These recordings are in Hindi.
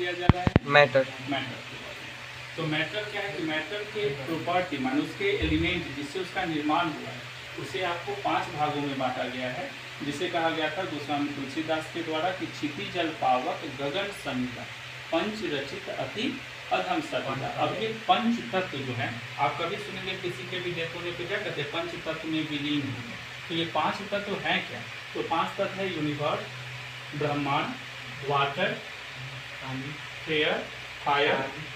दिया जा रहा है? मैटर। मैटर। तो मैटर क्या है कि मैटर के प्रॉपर्टी माने उसके एलिमेंट जिससे उसका निर्माण हुआ है उसे आपको 5 भागों में बांटा गया है, जिसे कहा गया था गोस्वामी तुलसीदास के द्वारा कि क्षिति जल पावक गगन समिता पंच रचित अति अधम सविता। अब ये पंच तत्व जो है आप कभी सुनेंगे किसी के भी डेथ होने पे क्या कहते हैं, पंच तत्व में विलीन हो गए। तो ये 5 तत्व हैं क्या? तो 5 तत्व है यूनिवर्स, ब्रह्मांड, वाटर, एयर, फायर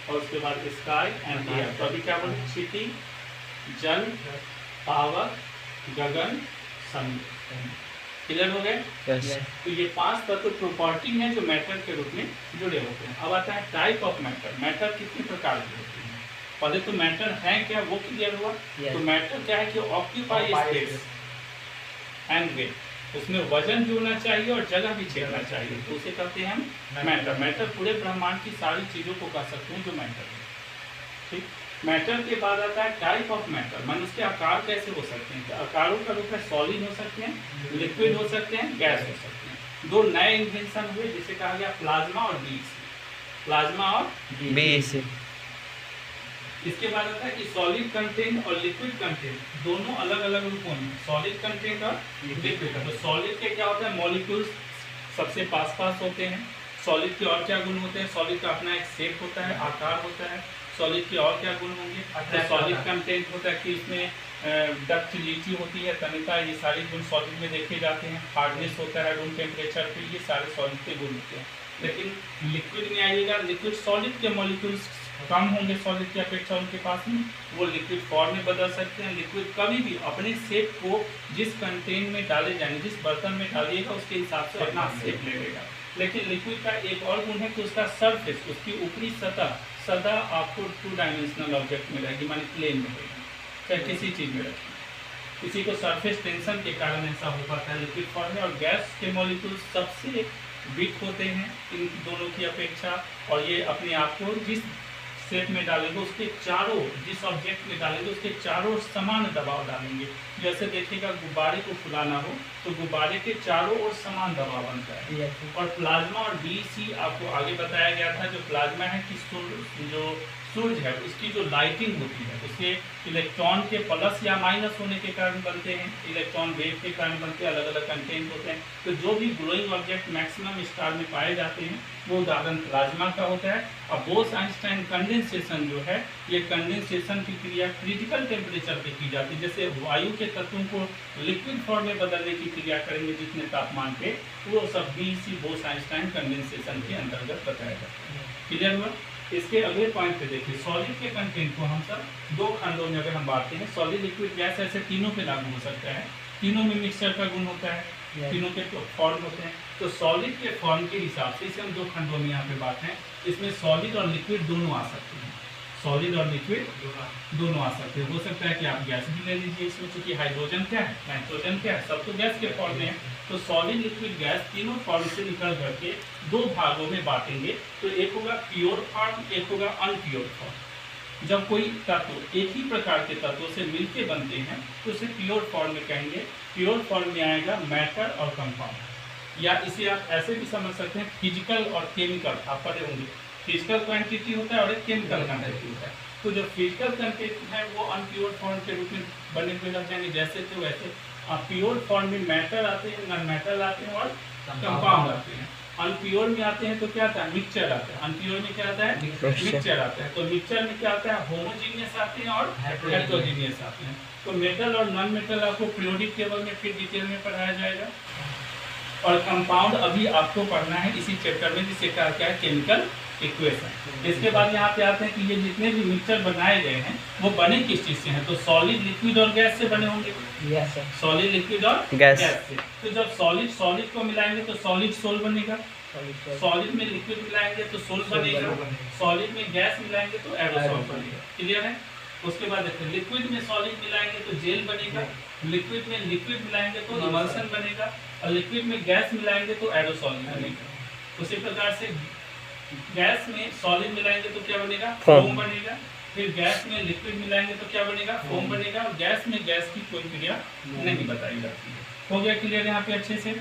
और उसके बाद स्काई एंड एयर। तो अभी क्या बोले, क्षिति जल पावक गगन समुद्र। क्लियर हो गए? यस। तो ये 5 तत्व प्रॉपर्टी हैं जो मैटर के रूप में जुड़े होते हैं। अब आता है टाइप ऑफ मैटर। मैटर कितने प्रकार के होते हैं? पहले तो मैटर है क्या वो क्लियर हुआ। तो मैटर क्या है कि ऑक्यूपाई स्पेस एंड वेट, उसमें वजन भी होना चाहिए और जगह भी छेड़ना चाहिए, तो उसे कहते हैं हम मैटर। मैटर पूरे ब्रह्मांड की सारी चीजों को कह सकते हैं जो मैटर है। ठीक। मैटर के बाद आता है टाइप ऑफ मैटर, मान उसके आकार कैसे हो सकते हैं। तो आकारों का रूप है सॉलिड हो सकते हैं, लिक्विड हो सकते हैं, गैस हो सकते हैं। 2 नए इन्वेंशन हुए जिसे कहा गया प्लाज्मा और बीईसी। प्लाज्मा और बीईसी। इसके बाद आता है कि सॉलिड कंटेंट और लिक्विड कंटेंट दोनों अलग अलग रूपों में, सॉलिड कंटेंट और लिक्विड। तो सॉलिड के क्या होता है, मॉलिक्यूल्स सबसे पास पास होते हैं। सॉलिड के और क्या गुण होते हैं, सॉलिड का अपना एक शेप होता है, आकार होता है। सॉलिड के और क्या गुण होंगे, तो सॉलिड कंटेंट होता है कि इसमें डक्टिलिटी होती है, तन्यता, ये सारे गुण सॉलिड में देखे जाते हैं। हार्डनेस होता है रूम टेम्परेचर पे, ये सारे सॉलिड के गुण होते हैं। लेकिन लिक्विड में आइएगा, लिक्विड सॉलिड के मॉलिक्यूल्स कम होंगे सॉलिड की अपेक्षा उनके पास में, वो लिक्विड फॉर्म में बदल सकते हैं। लिक्विड कभी भी अपने शेप को जिस कंटेन में डाले जाएंगे, जिस बर्तन में डालिएगा उसके हिसाब से अपना शेप ले लेगा। लेकिन लिक्विड का एक और गुण है कि उसका सरफेस, उसकी ऊपरी सतह सदा आपको 2 डायमेंशनल ऑब्जेक्ट में रहेगी, माने प्लेन में रहेगी, चाहे किसी चीज़ में रखें। किसी को सरफेस टेंशन के कारण ऐसा हो पाता है लिक्विड फॉर्म में। और गैस के मॉलिक्यूल सबसे वीक होते हैं इन दोनों की अपेक्षा, और ये अपने आप को जिस शेप में डालेंगे उसके चारों, जिस ऑब्जेक्ट में डालेंगे उसके चारों समान दबाव डालेंगे। जैसे देखिएगा गुब्बारे को फुलाना हो तो गुब्बारे के चारों ओर समान दबाव बनता है। और प्लाज्मा और बीईसी आपको आगे बताया गया था, जो प्लाज्मा है कि जो सूरज है उसकी जो लाइटिंग होती है उसके इलेक्ट्रॉन के प्लस या माइनस होने के कारण बनते हैं, इलेक्ट्रॉन वेव के कारण बनते हैं, अलग अलग कंटेंट होते हैं। तो जो भी ग्लोइंग ऑब्जेक्ट मैक्सिमम स्टार में पाए जाते हैं वो उदाहरण प्लाज्मा का होता है। अब बोस-आइंस्टाइन कंडेंसेशन जो है, ये कंडेंसेशन की क्रिया क्रिटिकल टेम्परेचर पे की जाती है। जैसे वायु के तत्वों को लिक्विड फॉर्म में बदलने की क्रिया करेंगे जितने तापमान पे, वो सब बीईसी बोस-आइंस्टाइन कंडेंसेशन के अंतर्गत बताया जाता है। क्लियर हुआ? इसके अगले पॉइंट पे देखिए, सॉलिड के कंटेंट को हम सब 2 खंडों में अगर हम बांटते हैं, सॉलिड, लिक्विड, गैस, ऐसे तीनों पे लागू हो सकता है। तीनों में मिक्सचर का गुण होता है, तीनों के फॉर्म होते हैं। तो सॉलिड के फॉर्म के हिसाब से इसे हम 2 खंडों में यहाँ पे बांटे हैं। इसमें सॉलिड और लिक्विड दोनों आ सकते हैं, सॉलिड और लिक्विड दोनों आ सकते हैं। हो सकता है कि आप गैस भी ले लीजिए, इसमें चूंकि हाइड्रोजन क्या है, नाइट्रोजन क्या है, सब तो गैस के फॉर्म में है। तो सॉलिड, लिक्विड, गैस तीनों फॉर्म से निकल करके 2 भागों में बांटेंगे। तो एक होगा प्योर फॉर्म, एक होगा अनप्योर फॉर्म। जब कोई तत्व एक ही प्रकार के तत्वों से मिलके बनते हैं तो उसे प्योर फॉर्म में कहेंगे। प्योर फॉर्म में आएगा मैटर और कंपाउंड, या इसे आप ऐसे भी समझ सकते हैं फिजिकल और केमिकल। आप पढ़े होंगे, फिजिकल क्वांटिटी होता है और एक केमिकल क्वांटिटी होता है। तो जो फिजिकल क्वांटिटी है वो अनप्योर फॉर्म के रूप में बने हुए लग जाएंगे, जैसे थे वैसे। प्योर फॉर्म में मैटर आते हैं, नॉन मैटर आते हैं और कंपाउंड आते हैं। अनप्योर में आते हैं तो क्या आता है, मिक्सचर आता है। अनप्योर में क्या आता है, मिक्सचर आता है। तो मिक्सचर में क्या आता है, होमोजीनियस आते हैं और हेटेरोजीनियस आते हैं। तो मेटल और नॉन मेटल आपको पीरियोडिक टेबल में फिर डिटेल में पढ़ाया जाएगा। और कंपाउंड अभी आपको पढ़ना है इसी चैप्टर में, जिसे क्या है, केमिकल इक्वेशन। इसके बाद यहाँ पे आते हैं कि ये जितने भी मिक्सचर बनाए गए हैं वो बने किस चीज से हैं। तो सॉलिड, लिक्विड और गैस से बने होंगे। सॉलिड, लिक्विड और गैस से। तो जब सॉलिड को मिलाएंगे तो सॉलिड सोल बनेगा, सॉलिड में लिक्विड मिलाएंगे तो सोल बनेगा, सॉलिड में गैस मिलाएंगे तो एरोसोल बनेगा। क्लियर है? उसके बाद देखिए, लिक्विड में सॉलिड मिलाएंगे तो जेल बनेगा, लिक्विड में लिक्विड मिलाएंगे तो इमल्सन बनेगा, और लिक्विड में गैस मिलाएंगे तो एरोसोल बनेगा। उसी प्रकार से गैस में सॉलिड मिलाएंगे तो क्या बनेगा, फोम बनेगा। फिर गैस में लिक्विड मिलाएंगे तो क्या बनेगा, फोम बनेगा। और गैस में गैस की कोई क्रिया नहीं बताई जाती है। हो गया क्लियर यहाँ पे अच्छे से?